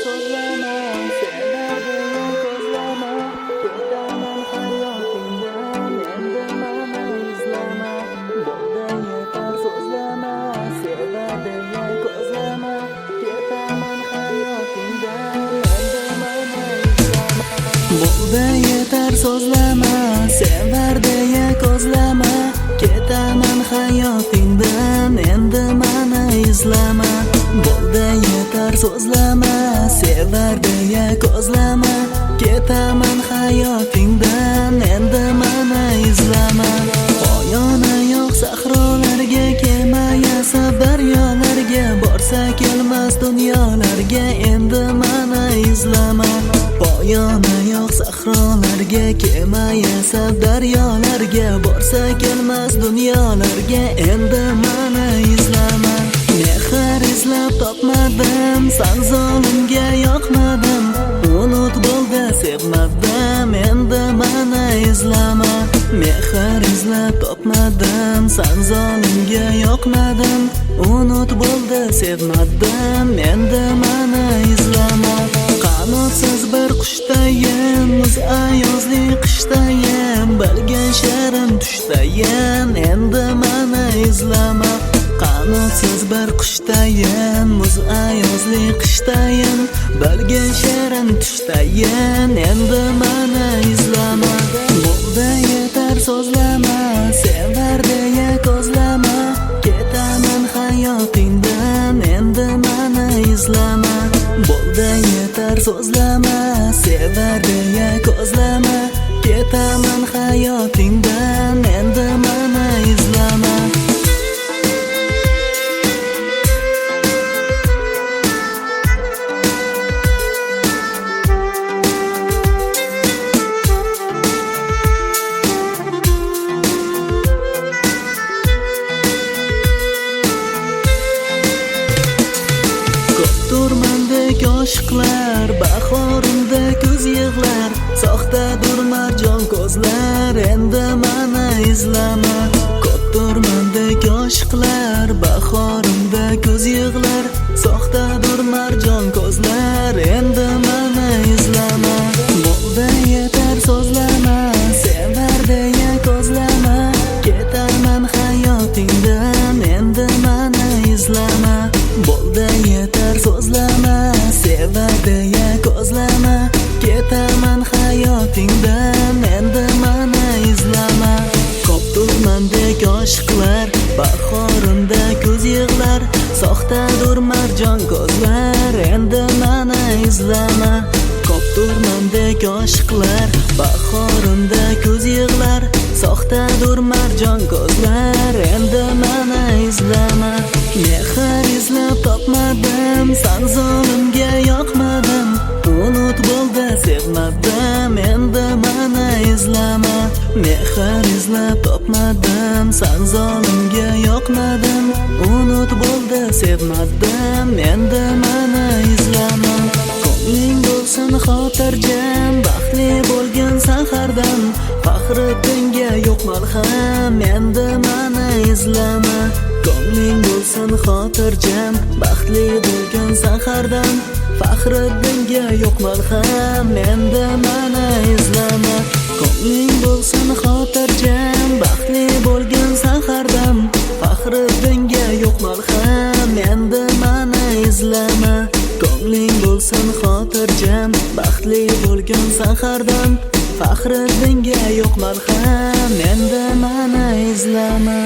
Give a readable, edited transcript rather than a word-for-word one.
so'zlama, senlarga ko'zlama, ketaman hayotingdan, endi mani izlama. Bo'ldi yetar so'zlama, sevadiya ko'zlama, ketaman hayotingdan, endi mani izlama. Bo'ldi yetar so'zlama, sevardiya ko'zlama, ketaman hayotingdan, endi mani izlama. Bo'ldi yetar so'zlama, sevardiya ko'zlama, ketaman hayotingdan, endi mani izlama. Poyoni yo'q sahrolarga, kema yasab daryolarga, borsa kelmas dunyolarga, endi mani izlama. Poyoni yo'q sahrolarga, kema yasab daryolarga, borsa kelmas dunyolarga, endi mani izlama. Mehr izlab topmadim, san zolimga yoqmadim, unut bo'ldi sevmadim, endi mani izlama. Mehr izlab topmadim, san zolimga yoqmadim, unut bo'ldi sevmadim, endi mani izlama. Qanotsiz bir qushdayin, muz ayozli qishdayin, bilgan sherim tushdayin, endi mani izlama. Qanotsiz bir qushdayin, muz ayozli qishdayin, bilgan sherim tushdayin, endi mani izlama. Bo'ldi yetar so'zlama, sevardiya ko'zlama, ketaman hayotingdan, endi mani izlama. Bo'ldi yetar so'zlama, sevardiya ko'zlama, ketaman hayotingdan, endi mani izlama. Turmandek oshiqlar, bahorimda ko'z yig'lar, soxtadur marjon ko'zlar, endi mani izlama. Ko'p turmandek oshiqlar, bahorimda ko'z yig'lar, soxtadur marjon ko'zlar, endi mani izlama. Bo'ldi yetar so'zlama, sevardiya ko'zlama, ketaman hayotingdan, endi mani izlama. Bo'ldi yetar so'zlama, sevardiya ko'zlama, ketaman hayotingdan, endi mani izlama. Ko'p turmandek oshiqlar, bahorimda ko'z yig'lar, soxtadur marjon ko'zlar, endi mani izlama. Ko'p turmandek oshiqlar, bahorimda ko'z yig'lar, soxtadur marjon ko'zlar, endi mani izlama. Mehr izlab topmadim, san zolimga yoqmadim, unut bo'ldi sevmadim, endi mani izlama. Mehr izlab topmadim, san zolimga yoqmadim, unut bo'ldi sevmadim, endi mani izlama. Ko'ngling bo'lsin xotirjam, baxtli bo'lgan sahardan, Faxriddinga yo'q malham, endi mani izlama. Ko'ngling bo'lsin xotirjam, baxtli bo'lgan sahardan, Faxriddinga yo'q malham, endi mani izlama. Ko'ngling bo'lsin xotirjam, baxtli bo'lgan sahardan, Faxriddinga yo'q malham, endi mani izlama. Ko'ngling bo'lsin xotirjam, baxtli bo'lgan sahardan, Faxriddinga yo'q malham, endi mani izlama.